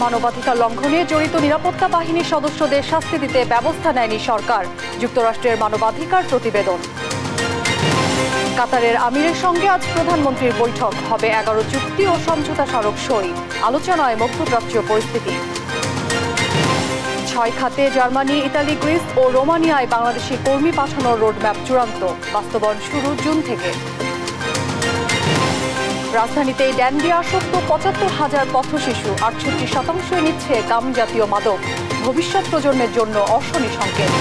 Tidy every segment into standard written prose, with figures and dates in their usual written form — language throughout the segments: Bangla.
মানবাধিকার লঙ্ঘনে জড়িত নিরাপত্তা বাহিনীর সদস্যদের শাস্তি দিতে ব্যবস্থা নেয়নি সরকার, যুক্তরাষ্ট্রের মানবাধিকার প্রতিবেদন। কাতারের আমিরের সঙ্গে আজ প্রধানমন্ত্রীর বৈঠক, হবে 11 চুক্তি ও সমঝোতা স্মারক সই, আলোচনায় মধ্যপ্রাচ্যীয় পরিস্থিতি। 6 খাতে জার্মানি, ইতালি, গ্রিস ও রোমানিয়ায় বাংলাদেশি কর্মী পাঠানোর রোডম্যাপ চূড়ান্ত, বাস্তবায়ন শুরু জুন থেকে। রাজধানীতে ড্যান্ডি আসক্ত ৭৫,০০০ পথশিশু, ৬৮% নিচ্ছে গাম জাতীয় মাদক, ভবিষ্যৎ প্রজন্মের জন্য অশনি সংকেত।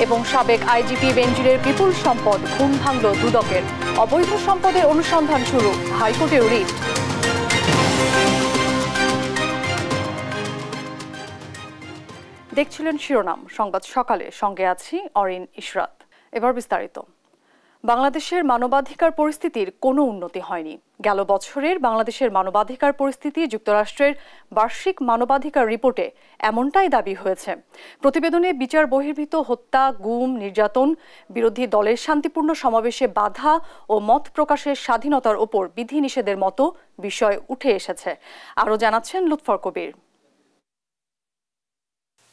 এবং সাবেক আইজিপি বেনজিরের বিপুল সম্পদ, ঘুম ভাঙল দুদকের, অবৈধ সম্পদের অনুসন্ধান শুরু, হাইকোর্টের রিট। দেখছিলেন শিরোনাম সংবাদ সকালে, সঙ্গে আছি অরিন ইশরাত। এবার বিস্তারিত। বাংলাদেশের মানবাধিকার পরিস্থিতির কোনো উন্নতি হয়নি। গেল বছরের বাংলাদেশের মানবাধিকার পরিস্থিতি যুক্তরাষ্ট্রের বার্ষিক মানবাধিকার রিপোর্টে এমনটাই দাবি হয়েছে। প্রতিবেদনে বিচার বহির্ভূত হত্যা, গুম, নির্যাতন, বিরোধী দলের শান্তিপূর্ণ সমাবেশে বাধা ও মত প্রকাশের স্বাধীনতার ওপর বিধিনিষেধের মতো বিষয় উঠে এসেছে। আরও জানাচ্ছেন লুৎফর কবির।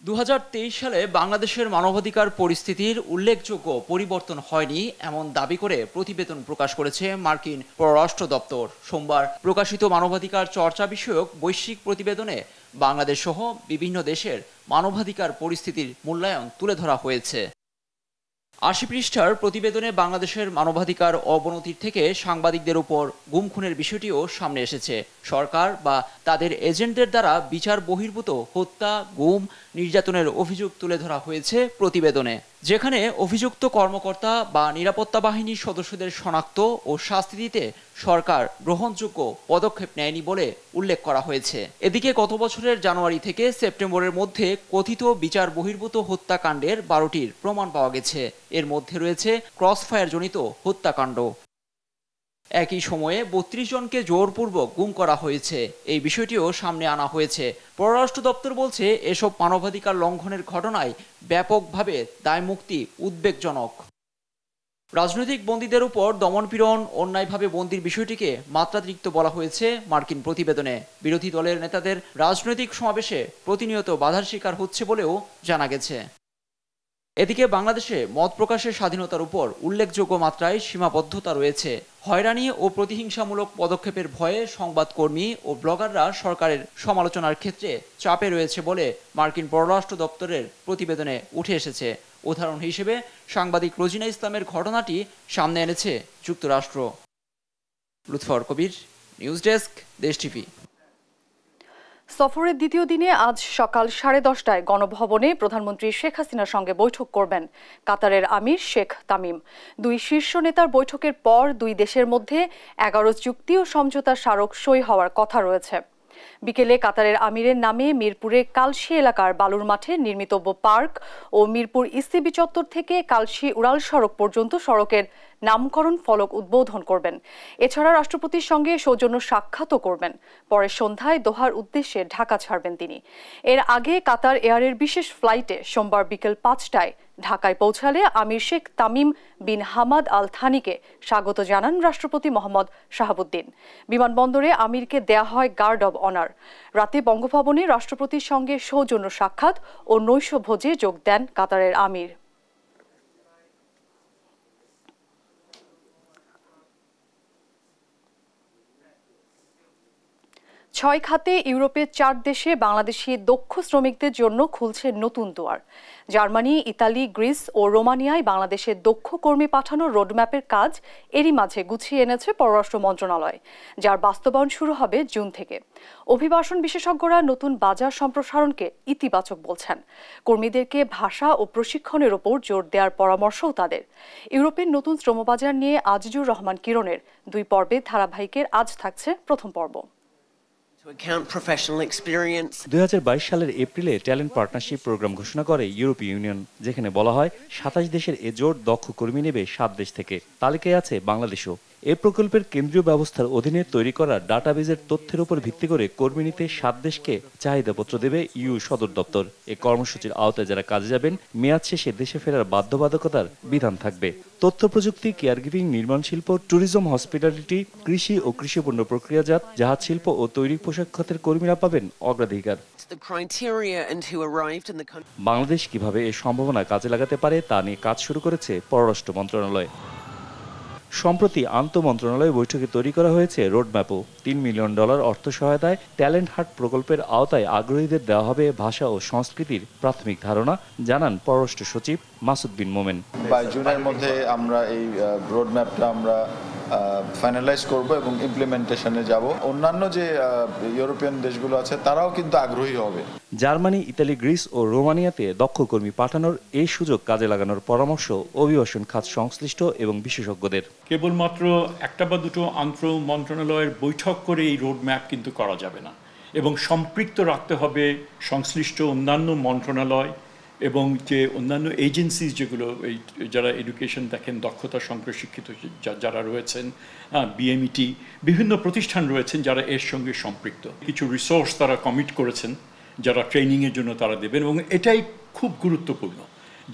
২০২৩ সালে বাংলাদেশের মানবাধিকার পরিস্থিতির উল্লেখযোগ্য পরিবর্তন হয়নি এমন দাবি করে প্রতিবেদন প্রকাশ করেছে মার্কিন পররাষ্ট্র দপ্তর। সোমবার প্রকাশিত মানবাধিকার চর্চা বিষয়ক বৈশ্বিক প্রতিবেদনে বাংলাদেশ সহ বিভিন্ন দেশের মানবাধিকার পরিস্থিতির মূল্যায়ন তুলে ধরা হয়েছে। ৮০ পৃষ্ঠার প্রতিবেদনে বাংলাদেশের মানবাধিকার অবনতির থেকে সাংবাদিকদের উপর গুম খুনের বিষয়টিও সামনে এসেছে। সরকার বা তাদের এজেন্টদের দ্বারা বিচার বহির্ভূত হত্যা, গুম, নির্যাতনের অভিযোগ তুলে ধরা হয়েছে প্রতিবেদনে, যেখানে অভিযুক্ত কর্মকর্তা বা নিরাপত্তা বাহিনীর সদস্যদের শনাক্ত ও শাস্তি দিতে সরকার গ্রহণযোগ্য পদক্ষেপ নেয়নি বলে উল্লেখ করা হয়েছে। এদিকে গত বছরের জানুয়ারি থেকে সেপ্টেম্বরের মধ্যে কথিত বিচার বহির্ভূত হত্যাকাণ্ডের 12টির প্রমাণ পাওয়া গেছে। এর মধ্যে রয়েছে ক্রসফায়ার জনিত হত্যাকাণ্ড। একই সময়ে 32 জনকে জোরপূর্বক গুম করা হয়েছে, এই বিষয়টিও সামনে আনা হয়েছে। পররাষ্ট্র দপ্তর বলছে, এসব মানবাধিকার লঙ্ঘনের ঘটনায় ব্যাপকভাবে দায়মুক্তি উদ্বেগজনক। রাজনৈতিক বন্দীদের উপর দমনপীড়ন, অন্যায়ভাবে বন্দির বিষয়টিকে মাত্রাতিরিক্ত বলা হয়েছে মার্কিন প্রতিবেদনে। বিরোধী দলের নেতাদের রাজনৈতিক সমাবেশে প্রতিনিয়ত বাধার শিকার হচ্ছে বলেও জানা গেছে। এদিকে বাংলাদেশে মত প্রকাশের স্বাধীনতার উপর উল্লেখযোগ্য মাত্রায় সীমাবদ্ধতা রয়েছে। হয়রানি ও প্রতিহিংসামূলক পদক্ষেপের ভয়ে সংবাদকর্মী ও ব্লগাররা সরকারের সমালোচনার ক্ষেত্রে চাপে রয়েছে বলে মার্কিন পররাষ্ট্র দপ্তরের প্রতিবেদনে উঠে এসেছে। উদাহরণ হিসেবে সাংবাদিক রোজিনা ইসলামের ঘটনাটি সামনে এনেছে যুক্তরাষ্ট্র। লুৎফর কবির, নিউজ ডেস্ক, দেশ টিভি। সফরের দ্বিতীয় দিনে আজ সকাল 10:30টায় গণভবনে প্রধানমন্ত্রী শেখ হাসিনার সঙ্গে বৈঠক করবেন কাতারের আমির শেখ তামিম। দুই শীর্ষ নেতার বৈঠকের পর দুই দেশের মধ্যে 11 চুক্তি ও সমঝোতা স্মারক সই হওয়ার কথা রয়েছে। বিকেলে কাতারের আমিরের নামে মিরপুরে কালশি এলাকার বালুর মাঠে নির্মিতব্য পার্ক ও মিরপুর ইসিবি চত্বর থেকে কালশি উড়াল সড়ক পর্যন্ত সড়কের নামকরণ ফলক উদ্বোধন করবেন। এছাড়া রাষ্ট্রপতির সঙ্গে সৌজন্য সাক্ষাৎও করবেন। পরে সন্ধ্যায় দোহার উদ্দেশ্যে ঢাকা ছাড়বেন তিনি। এর আগে কাতার এয়ারের বিশেষ ফ্লাইটে সোমবার বিকেল 5টায় ঢাকায় পৌঁছালে Amir Sheikh Tamim bin Hamad Al থানিকে স্বাগত জানান রাষ্ট্রপতি মোহাম্মদ শাহাবুদ্দিন। বিমানবন্দরে আমিরকে দেয়া হয় গার্ড অব অনার। রাতে বঙ্গভবনে রাষ্ট্রপতির সঙ্গে সৌজন্য সাক্ষাৎ ও নৈশভোজে যোগ দেন কাতারের আমির। ছয় খাতে ইউরোপের 4 দেশে বাংলাদেশি দক্ষ শ্রমিকদের জন্য খুলছে নতুন দুয়ার। জার্মানি, ইতালি, গ্রিস ও রোমানিয়ায় বাংলাদেশের দক্ষ কর্মী পাঠানোর রোডম্যাপের কাজ এরই মাঝে গুছিয়ে এনেছে পররাষ্ট্র মন্ত্রণালয়, যার বাস্তবায়ন শুরু হবে জুন থেকে। অভিবাসন বিশেষজ্ঞরা নতুন বাজার সম্প্রসারণকে ইতিবাচক বলছেন। কর্মীদেরকে ভাষা ও প্রশিক্ষণের ওপর জোর দেওয়ার পরামর্শও তাদের। ইউরোপের নতুন শ্রমবাজার নিয়ে আজিজুর রহমান কিরণের 2 পর্বে ধারাবাহিকের আজ থাকছে প্রথম পর্ব। 2022 সালের এপ্রিলে ট্যালেন্ট পার্টনারশিপ প্রোগ্রাম ঘোষণা করে ইউরোপীয় ইউনিয়ন, যেখানে বলা হয় 27 দেশের এ জোট দক্ষ কর্মী নেবে 7 দেশ থেকে। তালিকায় আছে বাংলাদেশও। এ প্রকল্পের কেন্দ্রীয় ব্যবস্থার অধীনে তৈরি করা ডাটাবেজের তথ্যের উপর ভিত্তি করে কর্মী নিতে 7 দেশকে চাহিদাপত্র দেবে ইউ সদর দপ্তর। এ কর্মসূচির আওতায় যারা কাজে যাবেন মেয়াদ শেষে দেশে ফেরার বাধ্যবাধকতার বিধান থাকবে। তথ্য প্রযুক্তি, কেয়ার গিভিং, নির্মাণ শিল্প, ট্যুরিজম, হসপিটালিটি, কৃষি ও কৃষিপণ্য প্রক্রিয়াজাত, জাহাজ শিল্প ও তৈরি পোশাক খাতের কর্মীরা পাবেন অগ্রাধিকার। বাংলাদেশ কিভাবে এই সম্ভাবনা কাজে লাগাতে পারে তা নিয়ে কাজ শুরু করেছে পররাষ্ট্র মন্ত্রণালয়। সম্প্রতি আন্তঃমন্ত্রণালয় বৈঠকে তৈরি করা হয়েছে রোডম্যাপও। $3 মিলিয়ন অর্থ সহায়তায় ট্যালেন্ট হাট প্রকল্পের আওতায় আগ্রহীদের দেওয়া হবে ভাষা ও সংস্কৃতির প্রাথমিক ধারণা, জানান পররাষ্ট্র সচিব মাসুদ বিন মোমেন। জুনের মধ্যে আমরা এই রোডম্যাপটা আমরা ফাইনালাইজ করব এবং ইমপ্লিমেন্টেশনে যাব। অন্যান্য যে ইউরোপিয়ান দেশগুলো আছে তারাও কিন্তু আগ্রহী হবে। জার্মানি, ইতালি, গ্রিস ও রোমানিয়াতে দক্ষ কর্মী পাঠানোর এই সুযোগ কাজে লাগানোর পরামর্শ অভিবাসন খাত সংশ্লিষ্ট এবং বিশেষজ্ঞদের। কেবলমাত্র একটা বা দুটো আন্তঃ মন্ত্রণালয়ের বৈঠক করে এই রোডম্যাপ কিন্তু করা যাবে না, এবং সম্পৃক্ত রাখতে হবে সংশ্লিষ্ট অন্যান্য মন্ত্রণালয় এবং যে অন্যান্য এজেন্সিজ যেগুলো এই যারা এডুকেশন দেখেন, দক্ষতা সংক্রান্ত শিক্ষিত যারা রয়েছেন, বিএমইটি, বিভিন্ন প্রতিষ্ঠান রয়েছেন যারা এর সঙ্গে সম্পৃক্ত। কিছু রিসোর্স তারা কমিট করেছেন যারা ট্রেনিংয়ের জন্য তারা দেবেন, এবং এটাই খুব গুরুত্বপূর্ণ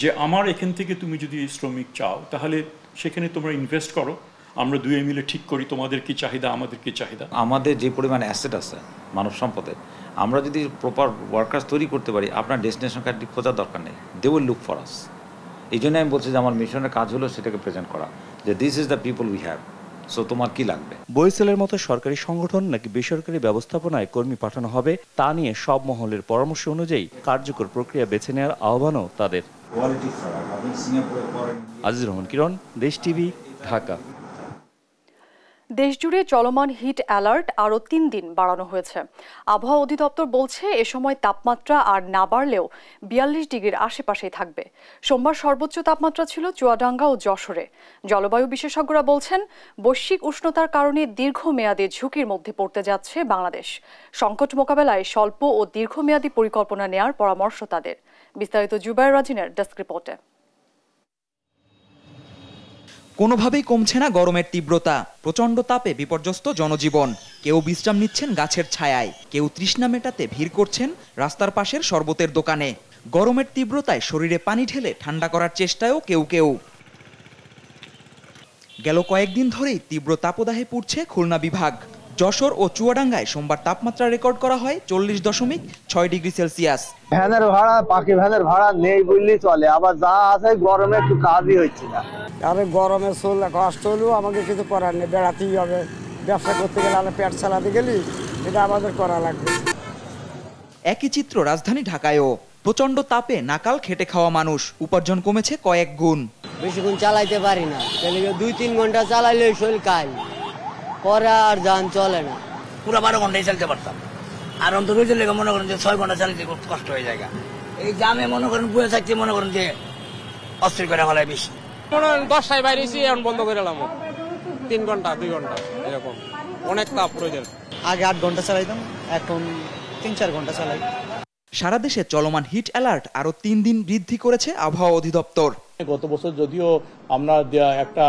যে আমার এখান থেকে তুমি যদি শ্রমিক চাও তাহলে সেখানে তোমরা ইনভেস্ট করো, আমরা দুয়ে মিলে ঠিক করি তোমাদের কি চাহিদা, আমাদের কি চাহিদা। আমাদের যে পরিমাণ অ্যাসেট আছে মানব সম্পদের, আমরা যদি প্রপার ওয়ার্কার্স তৈরি করতে পারি, আপনার ডেস্টিনেশন কান্ট্রি খোঁজার দরকার নেই, they will look for us. এই জন্য আমি বলছি যে আমার মিশনের কাজ হলো সেটাকে প্রেজেন্ট করা, যে this is the people we have, so তোমার কি লাগবে। বইসেলের মতো সরকারি সংগঠন নাকি বেসরকারি ব্যবস্থাপনায় কর্মী পাঠানো হবে তা নিয়ে সব মহলের পরামর্শ অনুযায়ী কার্যকর প্রক্রিয়া বেছে নেওয়ার আহ্বানও তাদের। আজিজুর রহমান কিরণ, দেশ টিভি, ঢাকা। দেশজুড়ে চলমান হিট অ্যালার্ট আরও 3 দিন বাড়ানো হয়েছে। আবহাওয়া অধিদপ্তর বলছে এ সময় তাপমাত্রা আর না বাড়লেও 42 ডিগ্রির আশেপাশেই থাকবে। সোমবার সর্বোচ্চ তাপমাত্রা ছিল চুয়াডাঙ্গা ও যশোরে। জলবায়ু বিশেষজ্ঞরা বলছেন বৈশ্বিক উষ্ণতার কারণে দীর্ঘমেয়াদী ঝুঁকির মধ্যে পড়তে যাচ্ছে বাংলাদেশ। সংকট মোকাবেলায় স্বল্প ও দীর্ঘমেয়াদী পরিকল্পনা নেয়ার পরামর্শ তাদের। বিস্তারিত জুবায়ের রাজিনের ডেস্ক রিপোর্টে। কোনোভাবেই কমছে না গরমের তীব্রতা। প্রচণ্ড তাপে বিপর্যস্ত জনজীবন। কেউ বিশ্রাম নিচ্ছেন গাছের ছায়ায়, কেউ তৃষ্ণা মেটাতে ভিড় করছেন রাস্তার পাশের শরবতের দোকানে। গরমের তীব্রতায় শরীরে পানি ঢেলে ঠান্ডা করার চেষ্টায়ও কেউ। গেল কয়েকদিন ধরেই তীব্র তাপদাহে পুড়ছে খুলনা বিভাগ। যশোর ও চুয়াডাঙ্গায় সোমবার তাপমাত্রা রেকর্ড করা হয় 40.6 ডিগ্রি সেলসিয়াস। ভ্যানের ভাড়া, পাখি ভ্যানের ভাড়া নেই বললেই চলে, আবার যা আছে গরমে একটু কাজই হচ্ছে না। আরে গরমে চললে কষ্ট হলেও আমাকে কিছু করার নেই, বেড়াতেই হবে। ব্যবসা করতে গেলে আমরা পেট চালাতে গেলি, এটা আমাদের করা লাগবে। একই চিত্র রাজধানী ঢাকায়ও। প্রচণ্ড তাপে নাকাল খেটে খাওয়া মানুষ, উপার্জন কমেছে কয়েক গুণ। বেশিক্ষণ চালাইতে পারি না, 2-3 ঘন্টা চালাইলে শরীর কাল পরে আর যান চলে না। পুরো 12 ঘন্টায় চালাতে পারতাম, আর অন্তর্গত লেগে মনে করেন যে 6 ঘন্টা চালাতে খুব কষ্ট হয়ে যায়। এই জামে মনে করেন বুয়ে থাকতে মনে করেন যে অস্থির করে ফেলায় বেশি। মনে করেন 10টায় বাইরেছি, এখন বন্ধ করে এলাম 3 ঘন্টা 2 ঘন্টা এরকম, অনেক তাপ প্রয়োজন। আগে 8 ঘন্টা চালাইতাম, এখন 3-4 ঘন্টা চালাই। সারা দেশে চলমান হিট অ্যালার্ট আরো 3 দিন বৃদ্ধি করেছে আবহাওয়া অধিদপ্তর। গত বছর যদিও আমরা একটা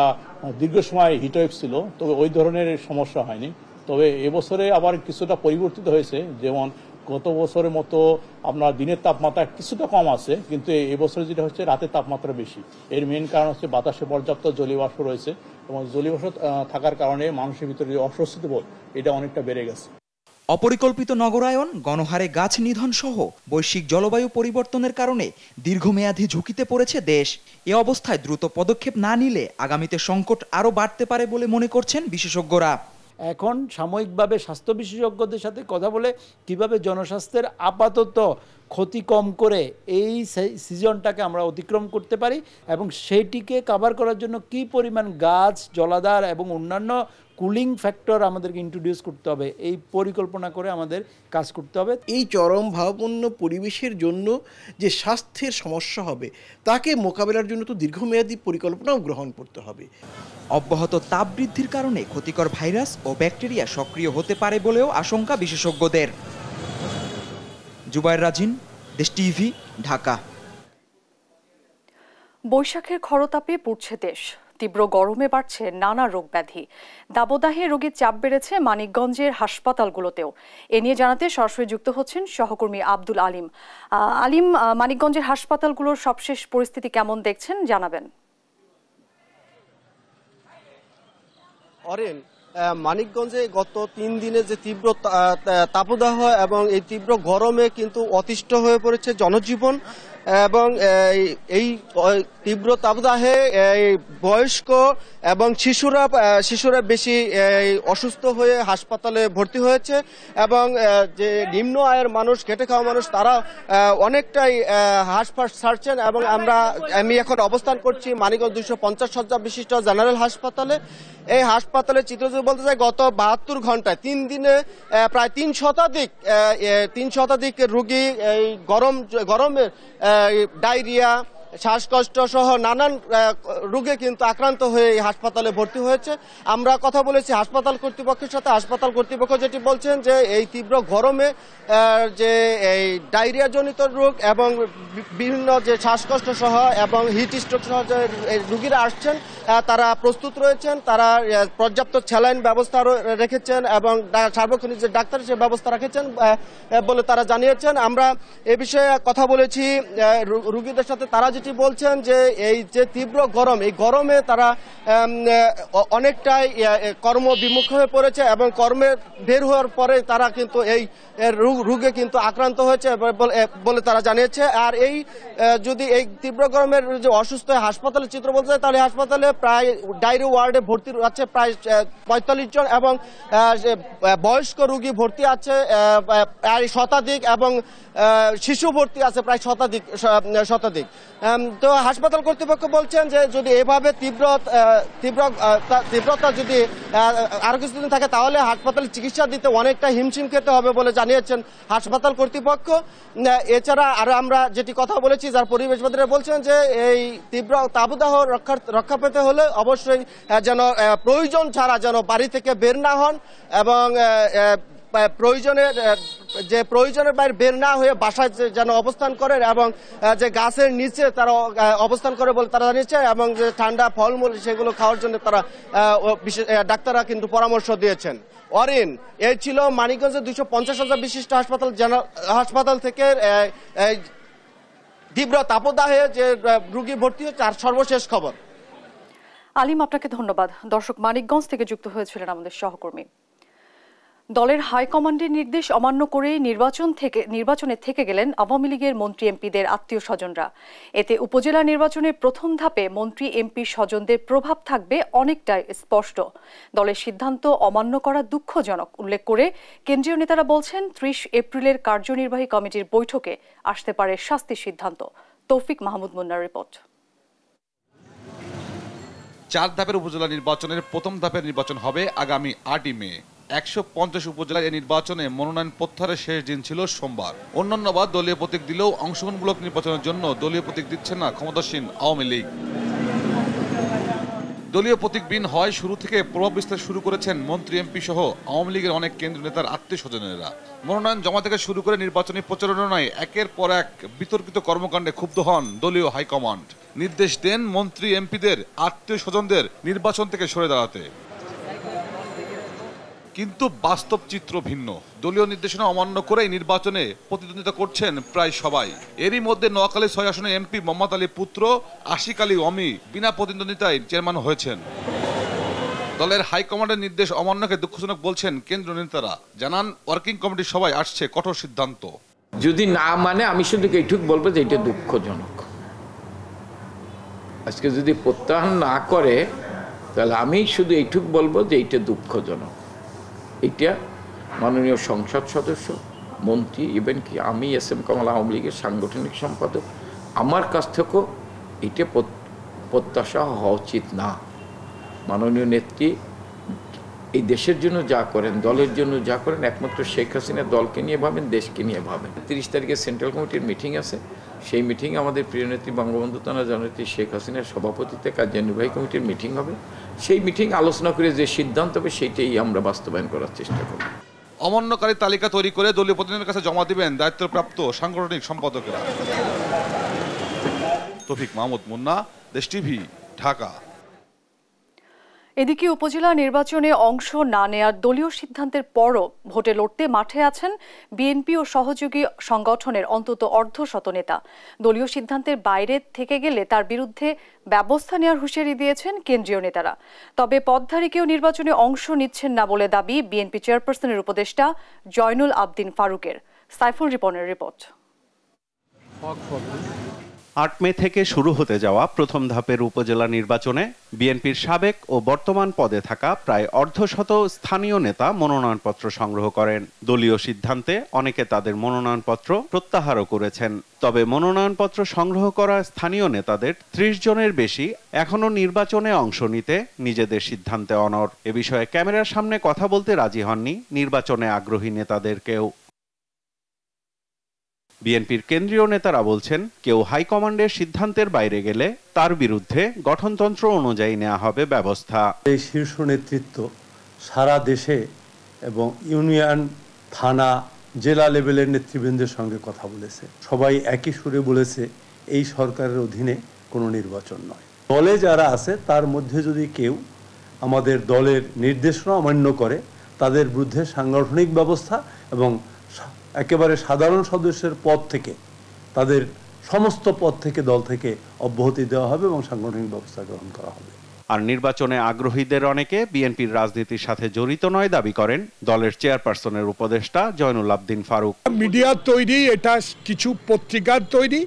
দীর্ঘ সময় হিটওয়েভ ছিল, তবে ওই ধরনের সমস্যা হয়নি। তবে এবছরে আবার কিছুটা পরিবর্তিত হয়েছে, যেমন গত বছরের মতো আপনার দিনের তাপমাত্রা কিছুটা কম আছে, কিন্তু এবছরে যেটা হচ্ছে রাতের তাপমাত্রা বেশি। এর মেইন কারণ হচ্ছে বাতাসে পর্যাপ্ত জলীয় বাষ্প রয়েছে, এবং জলীয় বাষ্প থাকার কারণে মানুষের ভিতরে যে অস্বস্তি বোধ এটা অনেকটা বেড়ে গেছে। অপরিকল্পিত নগরায়ন, গণহারে গাছ নিধন সহ বৈশ্বিক জলবায়ু পরিবর্তনের কারণে দীর্ঘমেয়াদী ঝুঁকিতে পড়েছে দেশ। এ অবস্থায় দ্রুত পদক্ষেপ না নিলে আগামীতে সংকট আরও বাড়তে পারে বলে মনে করছেন বিশেষজ্ঞরা। এখন সাময়িকভাবে স্বাস্থ্য বিশেষজ্ঞদের সাথে কথা বলে কিভাবে জনস্বাস্থ্যের আপাতত ক্ষতি কম করে এই সিজনটাকে আমরা অতিক্রম করতে পারি, এবং সেইটিকে কভার করার জন্য কি পরিমাণ গাছ, জলাধার এবং অন্যান্য কুলিং ফ্যাক্টর আমাদেরকে ইন্ট্রোডিউস করতে হবে, এই পরিকল্পনা করে আমাদের কাজ করতে হবে। এই চরম ভাবাপন্ন পরিবেশের জন্য যে স্বাস্থ্যের সমস্যা হবে তাকে মোকাবেলার জন্য তো দীর্ঘমেয়াদী পরিকল্পনাও গ্রহণ করতে হবে। অব্যাহত তাপ বৃদ্ধির কারণে ক্ষতিকর ভাইরাস ও ব্যাকটেরিয়া সক্রিয় হতে পারে বলেও আশঙ্কা বিশেষজ্ঞদের। জুবায়ের রাজিন, দেশ টিভি, ঢাকা। বৈশাখের খরতাপে পুড়ছে দেশ। তীব্র গরমে বাড়ছে নানা রোগ ব্যাধি। দাবদাহে রোগীর চাপ বেড়েছে মানিকগঞ্জের হাসপাতালগুলোতেও। এ নিয়ে জানাতে সরাসরি যুক্ত হচ্ছেন সহকর্মী আব্দুল আলিম। আলিম, মানিকগঞ্জের হাসপাতালগুলোর সবশেষ পরিস্থিতি কেমন দেখছেন জানাবেন। অরেন, মানিকগঞ্জে গত 3 দিনে যে তীব্র তাপদাহ এবং এই তীব্র গরমে কিন্তু অতিষ্ঠ হয়ে পড়েছে জনজীবন এবং এই তীব্র তাপদাহে বয়স্ক এবং শিশুরা বেশি অসুস্থ হয়ে হাসপাতালে ভর্তি হয়েছে এবং যে নিম্ন আয়ের মানুষ, খেটে খাওয়া মানুষ, তারা অনেকটাই হাসপাতাল ছাড়ছেন এবং আমি এখন অবস্থান করছি মানিকগঞ্জ 250 শয্যা বিশিষ্ট জেনারেল হাসপাতালে। এই হাসপাতালে চিত্র যদি বলতে চাই, গত 72 ঘন্টায় 3 দিনে প্রায় 3 শতাধিক রোগী এই গরমে ডায়রিয়া, শ্বাসকষ্ট সহ নানান রোগে কিন্তু আক্রান্ত হয়ে এই হাসপাতালে ভর্তি হয়েছে। আমরা কথা বলেছি হাসপাতাল কর্তৃপক্ষের সাথে। হাসপাতাল কর্তৃপক্ষ যেটি বলছেন যে এই তীব্র গরমে যে এই ডায়রিয়া জনিত রোগ এবং বিভিন্ন যে শ্বাসকষ্ট সহ এবং হিট স্ট্রোক সহ যে রোগীরা আসছেন তারা প্রস্তুত রয়েছেন, তারা পর্যাপ্ত স্যালাইন ব্যবস্থা রেখেছেন এবং সার্বক্ষণিক যে ডাক্তার সে ব্যবস্থা রেখেছেন বলে তারা জানিয়েছেন। আমরা এ বিষয়ে কথা বলেছি রোগীদের সাথে। তারা যেটি বলছেন যে এই যে তীব্র গরম, এই গরমে তারা অনেকটাই কর্মবিমুখ হয়ে পড়েছে এবং কর্মে বের হওয়ার পরে তারা কিন্তু এই রোগে কিন্তু আক্রান্ত হয়েছে বলে তারা জানিয়েছে। আর এই যদি এই তীব্র গরমের যে অসুস্থ হাসপাতালের চিত্র বলতে চাই, তাহলে হাসপাতালে প্রায় ডায়রিয়া ওয়ার্ডে ভর্তি আছে প্রায় 45 জন এবং বয়স্ক রোগী ভর্তি আছে প্রায় শতাধিক এবং শিশু ভর্তি আছে প্রায় শতাধিক। তো হাসপাতাল কর্তৃপক্ষ বলছেন যে যদি এভাবে তীব্রতা যদি আরো কিছুদিন থাকে তাহলে হাসপাতালে চিকিৎসা দিতে অনেকটা হিমশিম খেতে হবে বলে জানিয়েছেন হাসপাতাল কর্তৃপক্ষ। এছাড়া আরো আমরা যেটি কথা বলেছি, যার পরিবেশবাদীরা বলছেন যে এই তীব্র তাপদাহ রক্ষা পেতে হলে অবশ্যই যেন প্রয়োজন ছাড়া যেন বাড়ি থেকে বের না হন এবং প্রয়োজনের বাইরে বের না হয়ে বাসায় যেন অবস্থান করেন এবং যে গাছের নিচে তারা অবস্থান করে বলে তারা জানিয়েছে এবং যে ঠান্ডা ফলমূল সেগুলো খাওয়ার জন্য তারা ডাক্তাররা কিন্তু পরামর্শ দিয়েছেন। অরিন, এই ছিল মানিকগঞ্জের 250 শয্যা বিশিষ্ট হাসপাতাল থেকে তীব্র তাপদাহে যে রোগী ভর্তি হচ্ছে আর সর্বশেষ খবর। আলিম, আপনাকে ধন্যবাদ। দর্শক, মানিকগঞ্জ থেকে যুক্ত হয়েছিলেন আমাদের সহকর্মী। দলের হাইকমান্ডের নির্দেশ অমান্য করে নির্বাচনে থেকে গেলেন আওয়ামী লীগের মন্ত্রী এমপিদের আত্মীয় স্বজনরা। এতে উপজেলা নির্বাচনের প্রথম ধাপে মন্ত্রী এমপি স্বজনদের প্রভাব থাকবে অনেকটাই স্পষ্ট। দলের সিদ্ধান্ত অমান্য করা দুঃখজনক উল্লেখ করে কেন্দ্রীয় নেতারা বলছেন 30 এপ্রিলের কার্যনির্বাহী কমিটির বৈঠকে আসতে পারে শাস্তির সিদ্ধান্ত। তৌফিক মাহমুদ মুন্নার রিপোর্ট। 4 ধাপের উপজেলা নির্বাচনের প্রথম ধাপের নির্বাচন হবে আগামী 8 মে। 150 উপজেলায় এই নির্বাচনে মনোনয়ন প্রত্যাহারের শেষ দিন ছিল সোমবার। অন্যান্য বার দলীয় প্রতীক দিলেও অংশগ্রহণমূলক নির্বাচনের জন্য দলীয় প্রতীক দিচ্ছে না ক্ষমতাসীন আওয়ামী লীগ। দলীয় প্রতীকবিহীন হয় শুরু থেকে প্রভাব বিস্তার শুরু করেছেন মন্ত্রী এমপি সহ আওয়ামী লীগের অনেক কেন্দ্রীয় নেতার আত্মীয় স্বজনেরা। মনোনয়ন জমা থেকে শুরু করে নির্বাচনী প্রচারণায় একের পর এক বিতর্কিত কর্মকাণ্ডে ক্ষুব্ধ হন দলীয় হাইকমান্ড। নির্দেশ দেন মন্ত্রী এমপিদের আত্মীয় স্বজনদের নির্বাচন থেকে সরে দাঁড়াতে। কিন্তু বাস্তব চিত্র ভিন্ন। দলীয় নির্দেশনা অমান্য করে নির্বাচনে প্রতিদ্বন্দ্বিতা করছেন প্রায় সবাই। এরই মধ্যে নোয়াখালী 6 আসনে এমপি মোহাম্মদ আলী পুত্র আশিক আলী অমি বিনা প্রতিদ্বন্দ্বিতায় চেয়ারম্যান হয়েছেন। দলের হাইকমান্ডের নির্দেশ অমান্যকে দুঃখজনক বলছেন কেন্দ্রীয় নেতারা। জানান ওয়ার্কিং কমিটির সভায় আসছে কঠোর সিদ্ধান্ত। যদি না মানে আমি শুধু এইটুক বলবো যে এটা দুঃখজনক। আজকে যদি প্রত্যাহার না করে তাহলে আমি শুধু এইটুক বলবো যে এইটা দুঃখজনক। এটা মাননীয় সংসদ সদস্য, মন্ত্রী, ইভেন কি আমি এস.এম. কামাল আওয়ামী লীগের সাংগঠনিক সম্পাদক, আমার কাছ থেকেও এটা প্রত্যাশা হওয়া উচিত না। মাননীয় নেত্রী এই দেশের জন্য যা করেন, দলের জন্য যা করেন, একমাত্র শেখ হাসিনা দলকে নিয়ে ভাবেন, দেশকে নিয়ে ভাবেন। 30 তারিখে সেন্ট্রাল কমিটির মিটিং আছে। সেই মিটিংয়ে আমাদের প্রিয় নেত্রী বঙ্গবন্ধু কন্যা জননেত্রী শেখ হাসিনার সভাপতিত্বে কার্যনির্বাহী কমিটির মিটিং হবে। সেই মিটিং আলোচনা করে যে সিদ্ধান্ত হবে সেইটাই আমরা বাস্তবায়ন করার চেষ্টা করব। অমান্যকারী তালিকা তৈরি করে দলীয় প্রতিনিধিদের কাছে জমা দিবেন দায়িত্বপ্রাপ্ত সাংগঠনিক সম্পাদকেরা। তৌফিক মাহমুদ মুন্না, দেশ টিভি, ঢাকা। এদিকে উপজেলা নির্বাচনে অংশ না নেয়ার দলীয় সিদ্ধান্তের পরও ভোটে লড়তে মাঠে আছেন বিএনপি ও সহযোগী সংগঠনের অন্তত অর্ধশত নেতা। দলীয় সিদ্ধান্তের বাইরে থেকে গেলে তার বিরুদ্ধে ব্যবস্থা নেওয়ার হুঁশিয়ারি দিয়েছেন কেন্দ্রীয় নেতারা। তবে পদধারী কেউ নির্বাচনে অংশ নিচ্ছেন না বলে দাবি বিএনপি চেয়ারপারসনের উপদেষ্টা জয়নুল আবদিন ফারুকের। সাইফুল রিপনের রিপোর্ট। ৮ মে থেকে শুরু হতে যাওয়া প্রথম ধাপের উপজেলা নির্বাচনে বিএনপির সাবেক ও বর্তমান পদে থাকা প্রায় অর্ধশত স্থানীয় নেতা মনোনয়নপত্র সংগ্রহ করেন। দলীয় সিদ্ধান্তে অনেকে তাদের মনোনয়নপত্র প্রত্যাহারও করেছেন। তবে মনোনয়নপত্র সংগ্রহ করা স্থানীয় নেতাদের ৩০ জনের বেশি এখনও নির্বাচনে অংশ নিতে নিজেদের সিদ্ধান্তে অনড়। এ বিষয়ে ক্যামেরার সামনে কথা বলতে রাজি হননি নির্বাচনে আগ্রহী নেতাদের কেউ। বিএনপির কেন্দ্রীয় নেতারা বলছেন, কেউ হাইকমান্ডের সিদ্ধান্তের বাইরে গেলে তার বিরুদ্ধে গঠনতন্ত্র অনুযায়ী নেওয়া হবে ব্যবস্থা। এই শীর্ষ নেতৃত্ব সারা দেশে এবং ইউনিয়ন, থানা, জেলা লেভেলের নেতৃবৃন্দের সঙ্গে কথা বলেছে। সবাই একই সুরে বলেছে এই সরকারের অধীনে কোনো নির্বাচন নয়। দলে যারা আছে তার মধ্যে যদি কেউ আমাদের দলের নির্দেশনা অমান্য করে তাদের বিরুদ্ধে সাংগঠনিক ব্যবস্থা এবং একেবারে সাধারণ সদস্যের পদ থেকে তাদের সমস্ত পদ থেকে দল থেকে অব্যাহতি দেওয়া হবে এবং সাংগঠনিক ব্যবস্থা গ্রহণ করা হবে। আর নির্বাচনে আগ্রহীদের অনেকে বিএনপির রাজনীতির সাথে জড়িত নয় দাবি করেন দলের চেয়ারপারসনের উপদেষ্টা জয়নুল আবদিন ফারুক। মিডিয়ার তৈরি, এটা কিছু পত্রিকার তৈরি।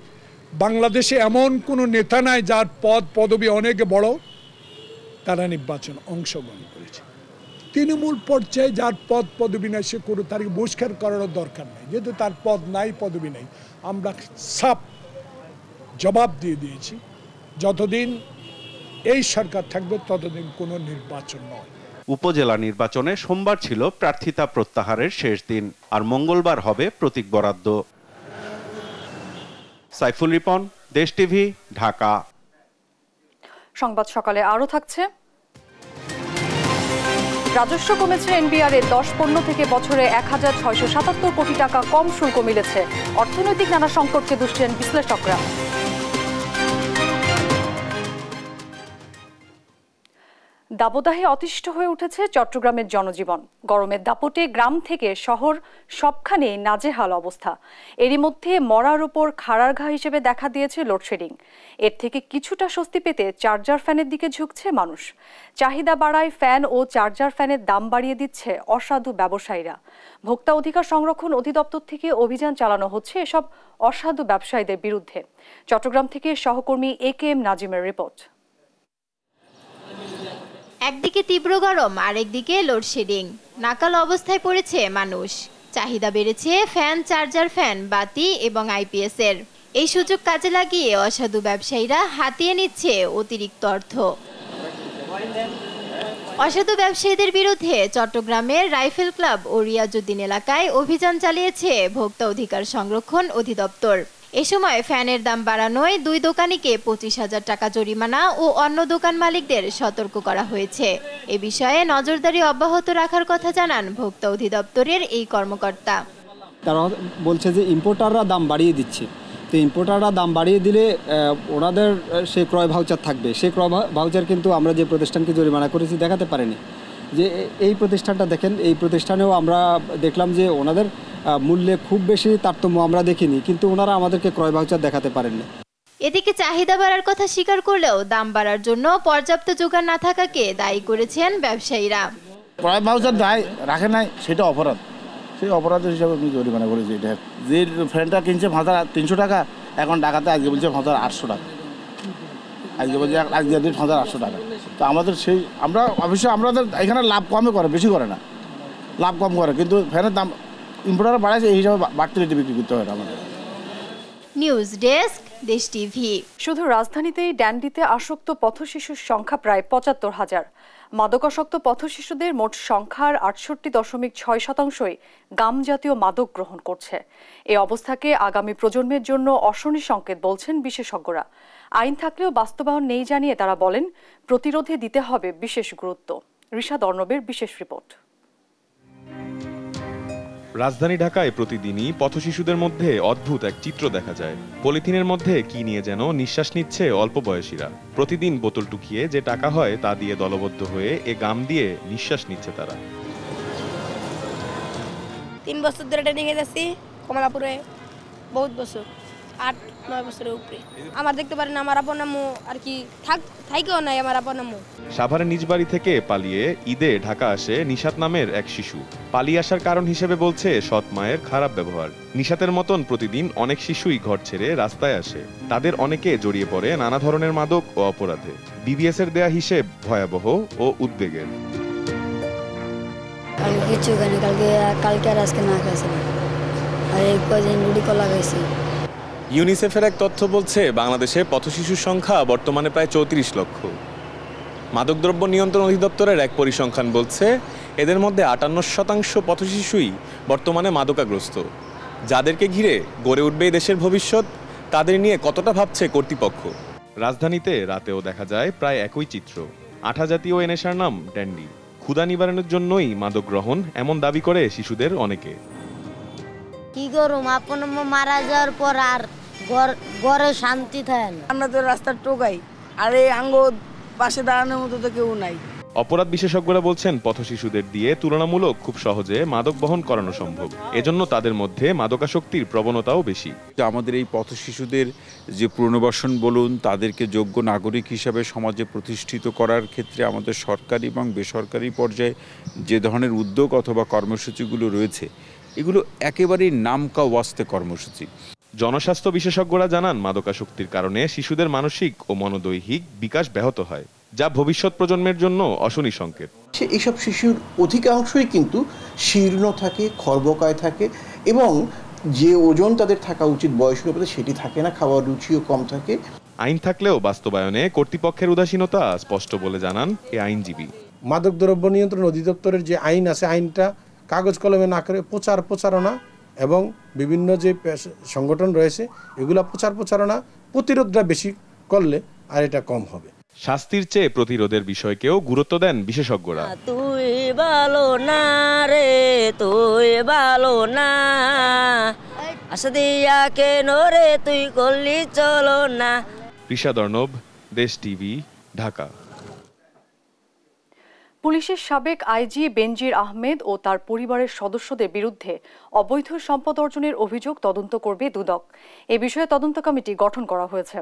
বাংলাদেশে এমন কোনো নেতা নাই যার পদবি অনেক বড় তারা নির্বাচন অংশগ্রহণ করেছে। তৃণমূল পর্যায়ে যার পদবি নাই সে কোনো তারিখ বহিষ্কার করার দরকার নেই, যেহেতু তার পদ নাই, পদবি নাই। আমরা সাফ জবাব দিয়ে দিয়েছি, যতদিন এই সরকার থাকবে ততদিন কোনো নির্বাচন নয়। উপজেলা নির্বাচনে সোমবার ছিল প্রার্থিতা প্রত্যাহারের শেষ দিন, আর মঙ্গলবার হবে প্রতীক বরাদ্দ। সাইফুল রিপন, দেশ টিভি, ঢাকা। সংবাদ সকালে আরো থাকছে। রাজস্ব কমেছে এনবিআর-এর 10 পণ্য থেকে বছরে 1677 কোটি টাকা কম শুল্ক মিলেছে। অর্থনৈতিক নানা সংকটকে দুষছেন বিশ্লেষকরা। দাবদাহে অতিষ্ঠ হয়ে উঠেছে চট্টগ্রামের জনজীবন। গরমের দাপটে গ্রাম থেকে শহর সবখানে নাজেহাল অবস্থা। এরই মধ্যে মরার উপর খাড়ার ঘা হিসেবে দেখা দিয়েছে লোডশেডিং। এর থেকে কিছুটা স্বস্তি পেতে চার্জার ফ্যানের দিকে ঝুঁকছে মানুষ। চাহিদা বাড়ায় ফ্যান ও চার্জার ফ্যানের দাম বাড়িয়ে দিচ্ছে অসাধু ব্যবসায়ীরা। ভোক্তা অধিকার সংরক্ষণ অধিদপ্তর থেকে অভিযান চালানো হচ্ছে এসব অসাধু ব্যবসায়ীদের বিরুদ্ধে। চট্টগ্রাম থেকে সহকর্মী AKM নাজিমের রিপোর্ট। একদিকে তীব্র গরম, আরেকদিকে লোডশেডিং। নাকাল অবস্থায় পড়েছে মানুষ। চাহিদা বেড়েছে ফ্যান, চার্জার ফ্যান, বাতি এবং IPS এর। এই সুযোগ কাজে লাগিয়ে অসাধু ব্যবসায়ীরা হাতিয়ে নিচ্ছে অতিরিক্ত অর্থ। অসাধু ব্যবসায়ীদের বিরুদ্ধে চট্টগ্রামের রাইফেল ক্লাব ও রিয়াজউদ্দিন এলাকায় অভিযান চালিয়েছে ভোক্তা অধিকার সংরক্ষণ অধিদপ্তর। এ সময় ফ্যানের দাম বাড়ানোয় 2 দোকানিকে 25,000 টাকা জরিমানা ও অন্য দোকান মালিকদের সতর্ক করা হয়েছে। এ বিষয়ে নজরদারি অব্যাহত রাখার কথা জানান ভোক্তা অধিদপ্তরের এই কর্মকর্তা। তারা বলছে যে ইম্পোর্টাররা দাম বাড়িয়ে দিচ্ছে, তো ইম্পোর্টাররা দাম বাড়িয়ে দিলে ওনাদের সে ক্রয় ভাউচার থাকবে। সেই ক্রয় ভাউচার কিন্তু আমরা যে প্রতিষ্ঠানকে জরিমানা করেছি দেখাতে পারিনি। যে এই প্রতিষ্ঠানটা দেখেন, এই প্রতিষ্ঠানেও আমরা দেখলাম যে ওনাদের মূল্যে খুব বেশি তারতম্য আমরা দেখিনি, কিন্তু ওনারা আমাদেরকে ক্রয় ভাউচার দেখাতে পারেননি। এদিকে চাহিদা বাড়ার কথা স্বীকার করলেও দাম বাড়ার জন্য পর্যাপ্ত যোগান না থাকাকে দায়ী করেছেন ব্যবসায়ীরা। ক্রয় ভাউচার দায় রাখে নাই, সেটা অপরাধ। সেই অপরাধের হিসাবে আমি জরিমানা করেছি। এটা যে ফ্যানটা কিনছে 1300 টাকা, এখন ঢাকাতে আজকে বলছে 1800 টাকা। আজকে বলছে আজকে 1800 টাকা। তো আমাদের সেই আমরা অবশ্যই আমাদের এখানে লাভ কমে করে, বেশি করে না, লাভ কম করে, কিন্তু ফ্যানের দাম ইম্পোর্টার বাড়াইছে, এই হিসাবে বাড়তি রেটে বিক্রি করতে হয় আমাদের। নিউজ ডেস্ক, দেশ টিভি। শুধু রাজধানীতেই ড্যান্ডিতে আসক্ত পথশিশুর সংখ্যা প্রায় 75,000। মাদকাসক্ত পথশিশুদের মোট সংখ্যার 68.6% গাম জাতীয় মাদক গ্রহণ করছে। এই অবস্থাকে আগামী প্রজন্মের জন্য অশনি সংকেত বলছেন বিশেষজ্ঞরা। আইন থাকলেও বাস্তবায়ন নেই জানিয়ে তারা বলেন, প্রতিরোধে দিতে হবে বিশেষ গুরুত্ব। রিশাদ অর্ণবের বিশেষ রিপোর্ট। রাজধানী ঢাকায় প্রতিদিনই পথশিশুদের মধ্যে অদ্ভুত এক চিত্র দেখা যায়। পলিথিনের মধ্যে কি নিয়ে যেন নিঃশ্বাস নিচ্ছে অল্প বয়সীরা। প্রতিদিন বোতল টুকিয়ে যে টাকা হয় তা দিয়ে দলবদ্ধ হয়ে এ গাম দিয়ে নিঃশ্বাস নিচ্ছে তারা। 3 বছর ধরে ট্রেনিং এ যাচ্ছি কমলাপুরে, বহুত বছর, 8-9 বছরের উপরে। আমার দেখতে পারেন আমার আপন আম্মু আর কি থাইকেও নাই আমার আপন আম্মু। সাভারের নিজ বাড়ি থেকে পালিয়ে ঈদে ঢাকা আসে নিশাত নামের এক শিশু। পালিয়ে আসার কারণ হিসেবে বলছে সৎ মায়ের খারাপ ব্যবহার। নিশাতের মতন প্রতিদিন অনেক শিশুই ঘর ছেড়ে রাস্তায় আসে। তাদের অনেকে জড়িয়ে পড়ে নানা ধরনের মাদক ও অপরাধে। বিবিএস এর দেয়া হিসেব ভয়াবহ ও উদ্বেগের। কালকে আর আজকে না খাইছি আর এই কদিন রুটি কলা খাইছি। ইউনিসেফের এক তথ্য বলছে বাংলাদেশে পথশিশুর সংখ্যা বর্তমানে প্রায় 34 লক্ষ। মাদকদ্রব্য নিয়ন্ত্রণ অধিদপ্তরের এক পরিসংখ্যান বলছে এদের মধ্যে 58% পথশিশুই বর্তমানে মাদকাগ্রস্ত। যাদেরকে ঘিরে গড়ে উঠবে দেশের ভবিষ্যৎ, তাদের নিয়ে কতটা ভাবছে কর্তৃপক্ষ। রাজধানীতে রাতেও দেখা যায় প্রায় একই চিত্র। 8 জাতীয় এ নেশার নাম ড্যান্ডি। ক্ষুধা নিবারণের জন্যই মাদক গ্রহণ এমন দাবি করে শিশুদের অনেকে। কি করুম, আপন মারা যাওয়ার পর আর ঘরে শান্তি থাকে না। আমরা তো রাস্তার টোকাই, আর এই আঙ্গ পাশে দাঁড়ানোর মতো তো কেউ নাই। অপরাধ বিশেষজ্ঞরা বলছেন পথশিশুদের দিয়ে তুলনামূলক খুব সহজে মাদক বহন করানো সম্ভব। এজন্য তাদের মধ্যে মাদকাসক্তির প্রবণতাও বেশি। আমাদের এই পথশিশুদের যে পুনর্বাসন বলুন, তাদেরকে যোগ্য নাগরিক হিসাবে সমাজে প্রতিষ্ঠিত করার ক্ষেত্রে আমাদের সরকারি এবং বেসরকারি পর্যায়ে যে ধরনের উদ্যোগ অথবা কর্মসূচিগুলো রয়েছে, এগুলো একেবারেই নামকা ওয়াস্তে কর্মসূচি। জনস্বাস্থ্য বিশেষজ্ঞরা জানান মাদকাসক্তির কারণে শিশুদের মানসিক ও মনোদৈহিক বিকাশ ব্যাহত হয়, যা ভবিষ্যৎ প্রজন্মের জন্য অশনি সংকেত। এইসব শিশুর অধিকাংশই কিন্তু শীর্ণ থাকে, খর্বকায় থাকে এবং যে ওজন তাদের থাকা উচিত বয়স অনুপাতে সেটি থাকে না, খাওয়ার রুচিও কম থাকে। আইন থাকলেও বাস্তবায়নে কর্তৃপক্ষের উদাসীনতা স্পষ্ট বলে জানান এ আইনজীবী। মাদকদ্রব্য নিয়ন্ত্রণ অধিদপ্তরের যে আইন আছে, আইনটা কাগজ কলমে না করে প্রচারণা এবং বিভিন্ন যে সংগঠন রয়েছে এগুলা প্রচারণা প্রতিরোধটা বেশি করলে আর এটা কম হবে। শাস্তির চেয়ে প্রতিরোধের বিষয়কেও গুরুত্ব দেন বিশেষজ্ঞরা। তুই ভালো না রে, তুই ভালো না, আশা দিয়া কেন রে তুই করলি চলো না। ঋষাদ অর্ণব, দেশ টিভি, ঢাকা। পুলিশের সাবেক আইজি বেনজির আহমেদ ও তার পরিবারের সদস্যদের বিরুদ্ধে অবৈধ সম্পদ অর্জনের অভিযোগ তদন্ত করবে দুদক। এ বিষয়ে তদন্ত কমিটি গঠন করা হয়েছে।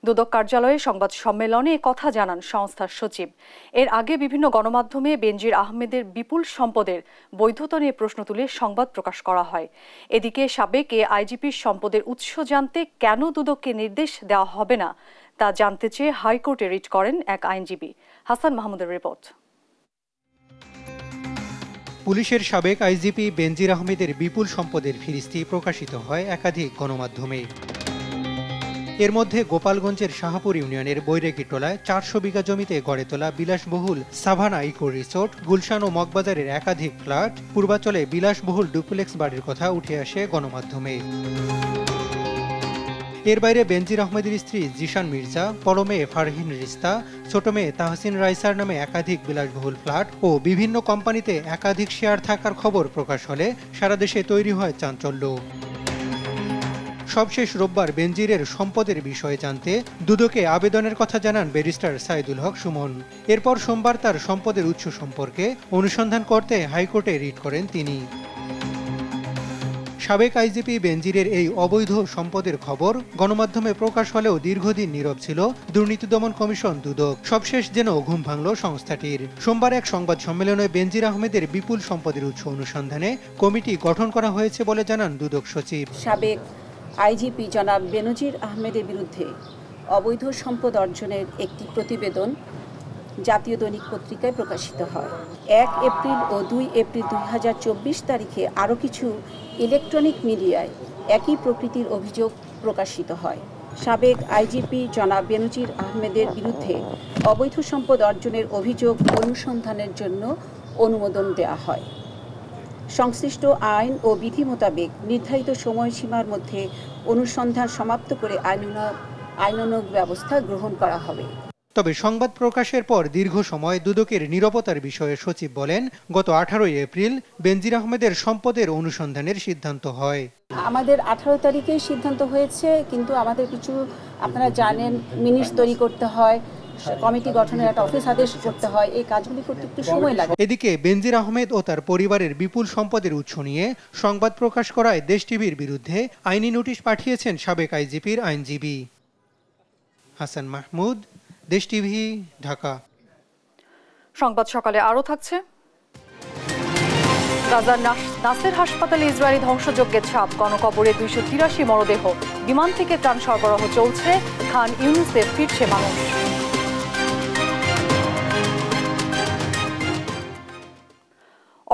দুদক কার্যালয়ে সংবাদ সম্মেলনে কথা জানান সংস্থার সচিব। এর আগে বিভিন্ন গণমাধ্যমে বেনজির আহমেদের বিপুল সম্পদের বৈধতা নিয়ে প্রশ্ন তুলে সংবাদ প্রকাশ করা হয়। এদিকে সাবেক এ আইজিপির সম্পদের উৎস জানতে কেন দুদককে নির্দেশ দেওয়া হবে না তা জানতে চেয়ে হাইকোর্টে রিট করেন এক আইনজীবী। হাসান মাহমুদের রিপোর্ট। পুলিশের সাবেক আইজিপি বেনজির আহমেদের বিপুল সম্পদের ফিরিস্তি প্রকাশিত হয় একাধিক গণমাধ্যমে। এর মধ্যে গোপালগঞ্জের শাহপুর ইউনিয়নের বৈরাগীটোলায় 400 বিঘা জমিতে গড়ে তোলা বিলাসবহুল সাভানা ইকো রিসোর্ট, গুলশান ও মগবাজারের একাধিক ফ্ল্যাট, পূর্বাচলে বিলাসবহুল ডুপ্লেক্স বাড়ির কথা উঠে আসে গণমাধ্যমে। এর বাইরে বেনজির আহমেদের স্ত্রী জিশান মির্জা, বড় মেয়ে ফারহিন রিস্তা, ছোট মেয়ে তাহসিন রাইসার নামে একাধিক বিলাসবহুল ফ্ল্যাট ও বিভিন্ন কোম্পানিতে একাধিক শেয়ার থাকার খবর প্রকাশ হলে সারা দেশে তৈরি হয় চাঞ্চল্য। সবশেষ রোববার বেনজিরের সম্পদের বিষয়ে জানতে দুদকে আবেদনের কথা জানান ব্যারিস্টার সাইদুল হক সুমন। এরপর সোমবার তার সম্পদের উৎস সম্পর্কে অনুসন্ধান করতে হাইকোর্টে রিট করেন তিনি। সাবেক আইজিপি বেনজিরের এই অবৈধ সম্পদের খবর গণমাধ্যমে প্রকাশ হলেও দীর্ঘদিন নীরব ছিল দুর্নীতি দমন কমিশন দুদক। সবশেষ যেন ঘুম ভাঙল সংস্থাটির। সোমবার এক সংবাদ সম্মেলনে বেনজির আহমেদের বিপুল সম্পদের উৎস অনুসন্ধানে কমিটি গঠন করা হয়েছে বলে জানান দুদক সচিব। সাবেক আইজিপি জনাব বেনজির আহমেদের বিরুদ্ধে অবৈধ সম্পদ অর্জনের একটি প্রতিবেদন জাতীয় দৈনিক পত্রিকায় প্রকাশিত হয়। 1 এপ্রিল ও 2 এপ্রিল 2024 তারিখে আরও কিছু ইলেকট্রনিক মিডিয়ায় একই প্রকৃতির অভিযোগ প্রকাশিত হয়। সাবেক আইজিপি জনাব বেনজির আহমেদের বিরুদ্ধে অবৈধ সম্পদ অর্জনের অভিযোগ অনুসন্ধানের জন্য অনুমোদন দেওয়া হয়। সংশ্লিষ্ট আইন ও বিধি মোতাবেক নির্ধারিত সময়সীমার মধ্যে অনুসন্ধান সমাপ্ত করে আইনানুগ ব্যবস্থা গ্রহণ করা হবে। তবে সংবাদ প্রকাশের পর দীর্ঘ সময় দুদকের নিরাপত্তার বিষয়ে সচিব বলেন, গত 18 এপ্রিল বেনজির আহমেদের সম্পদের অনুসন্ধানের সিদ্ধান্ত হয়। আমাদের 18 তারিখেই সিদ্ধান্ত হয়েছে, কিন্তু আমাদের কিছু আপনারা জানেন মিনিটস তৈরি করতে হয়, কমিটি গঠনের একটা অফিস আদেশ করতে হয়, এই কাজগুলি করতে একটু সময় লাগে। এদিকে বেনজির আহমেদ ও তার পরিবারের বিপুল সম্পদের উৎস নিয়ে সংবাদ প্রকাশ করায় দেশ টিভির বিরুদ্ধে আইনি নোটিশ পাঠিয়েছেন সাবেক আইজিপির আইনজীবী। হাসান মাহমুদ, দেশ টিভি, ঢাকা। সংবাদ সকালে আরও থাকছে। গাজার নাসের হাসপাতালে ইসরায়েলি ধ্বংসযজ্ঞের ছাপ, গণকবরে 283 মরদেহ, বিমান থেকে ত্রাণ সরবরাহ চলছে, খান ইউনুসে ফিরছে মানুষ।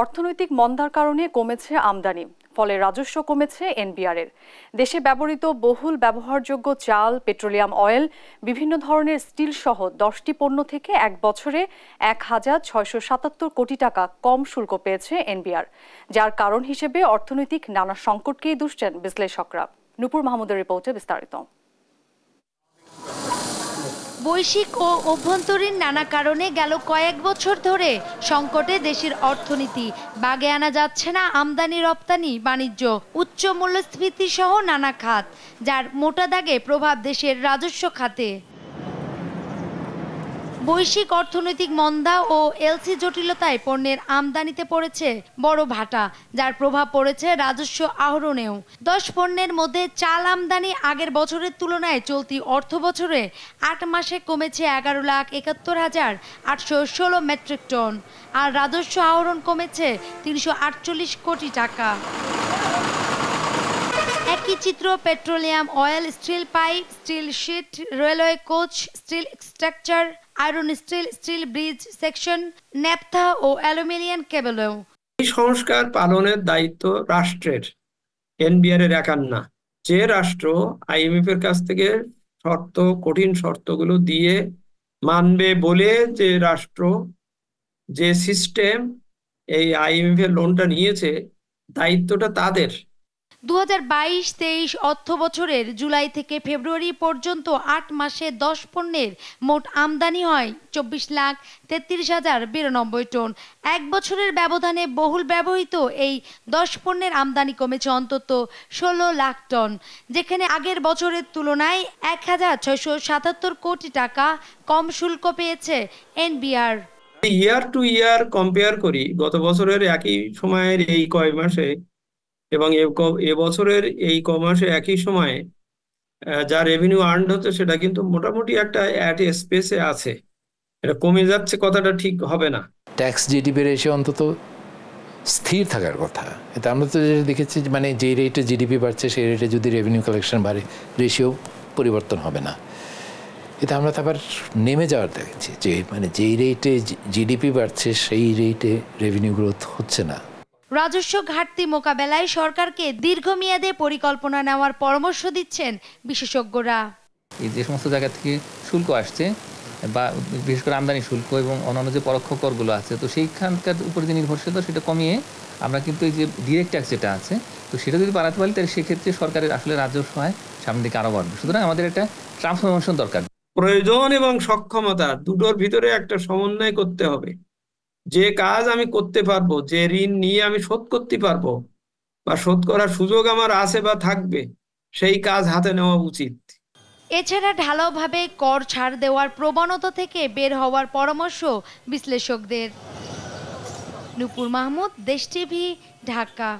অর্থনৈতিক মন্দার কারণে কমেছে আমদানি, ফলে রাজস্ব কমেছে এনবিআরের। দেশে ব্যবহৃত বহুল ব্যবহারযোগ্য চাল, পেট্রোলিয়াম অয়েল, বিভিন্ন ধরনের স্টিল সহ 10টি পণ্য থেকে এক বছরে 1,677 কোটি টাকা কম শুল্ক পেয়েছে এনবিআর, যার কারণ হিসেবে অর্থনৈতিক নানা সংকটকেই দুষছেন বিশ্লেষকরা। নূপুর মাহমুদের রিপোর্টে বিস্তারিত। বৈশ্বিক ও অভ্যন্তরীণ নানা কারণে গেল কয়েক বছর ধরে সংকটে দেশের অর্থনীতি, বাগে আনা যাচ্ছে না আমদানি রপ্তানি বাণিজ্য, উচ্চ মূল্যস্ফীতি সহ নানা খাত, যার মোটা দাগে প্রভাব দেশের রাজস্ব খাতে। বৈশ্বিক অর্থনৈতিক মন্দা ও এলসি জটিলতায় পণ্যের আমদানিতে পড়েছে বড় ভাটা, যার প্রভাব পড়েছে রাজস্ব আহরণেও। 10 পণ্যের মধ্যে চাল আমদানি আগের বছরের তুলনায় চলতি অর্থ বছরে 8 মাসে কমেছে 11,71,816 মেট্রিক টন, আর রাজস্ব আহরণ কমেছে 348 কোটি টাকা। একই চিত্র petroleum oil, steel pipe, steel sheet, railway coach, steel structure, iron steel, steel bridge section, naphtha ও অ্যালুমিনিয়াম কেবলেও। এই সংস্কার পালনের দায়িত্ব রাষ্ট্রের, এনবিআর এর একার না। যে রাষ্ট্র আইএমএফ এর কাছ থেকে কঠিন শর্তগুলো দিয়ে মানবে বলে যে রাষ্ট্র, যে সিস্টেম এই আইএমএফ এর লোনটা নিয়েছে, দায়িত্বটা তাদের। 2022-23 অর্থ বছরের জুলাই থেকে ফেব্রুয়ারি পর্যন্ত 8 মাসে 10 পণ্যের মোট আমদানি হয় 24,33,092 টন। এক বছরের ব্যবধানে বহুল ব্যবহৃত এই 10 পণ্যের আমদানি কমেছে অন্তত 16 লাখ টন, যেখানে আগের বছরের তুলনায় 1,677 কোটি টাকা কম শুল্ক পেয়েছে এনবিআর। ইয়ার টু ইয়ার কম্পেয়ার করি গত বছরের একই সময়ের এই কয় মাসে এবং এবছরের এই কমাসে একই সময়ে যা রেভিনিউ আর্নড হচ্ছে সেটা কিন্তু মোটামুটি একটা অ্যাট এ স্পেসে আছে। এটা কমে যাচ্ছে কথাটা ঠিক হবে না। ট্যাক্স জিডিপি রেশিও অন্তত স্থির থাকার কথা। এটা আমরা তো দেখেছি, মানে যে রেটে জিডিপি বাড়ছে সেই রেটে যদি রেভিনিউ কালেকশন বাড়ে রেশিও পরিবর্তন হবে না। এটা আমরা তো আবার নেমে যাওয়ার দেখেছি, যে মানে যেই রেটে জিডিপি বাড়ছে সেই রেটে রেভিনিউ গ্রোথ হচ্ছে না। রাজস্ব ঘাটতি মোকাবেলায় সরকারকে দীর্ঘমেয়াদে পরিকল্পনা নেওয়ার পরামর্শ দিচ্ছেন বিশেষজ্ঞরা। এই যে সমস্ত জায়গা থেকে শুল্ক আসছে, বা বিশেষ করে আমদানি শুল্ক এবং অন্যান্য যে পরোক্ষ করগুলো আছে, তো সেইখানকার উপর যে নির্ভরশীলতা সেটা কমিয়ে আমরা কিন্তু এই যে ডিরেক্ট ট্যাক্স যেটা আছে, তো সেটা যদি বাড়াতে পারি তাহলে সেক্ষেত্রে সরকারের আসলে রাজস্ব হয় সামনের দিকে আরও বাড়বে। সুতরাং আমাদের একটা ট্রান্সফরমেশন দরকার। প্রয়োজন এবং সক্ষমতা দুটোর ভিতরে একটা সমন্বয় করতে হবে। যে কাজ আমি করতে পারবো, যে ঋণ নিয়ে আমি শোধ করতে পারবো বা শোধ করার সুযোগ আমার আছে বা থাকবে, সেই কাজ হাতে নেওয়া উচিত। এছাড়া ঢালাওভাবে কর ছাড় দেওয়ার প্রবণতা থেকে বের হওয়ার পরামর্শ বিশ্লেষকদের। নূপুর মাহমুদ, দেশ টিভি, ঢাকা।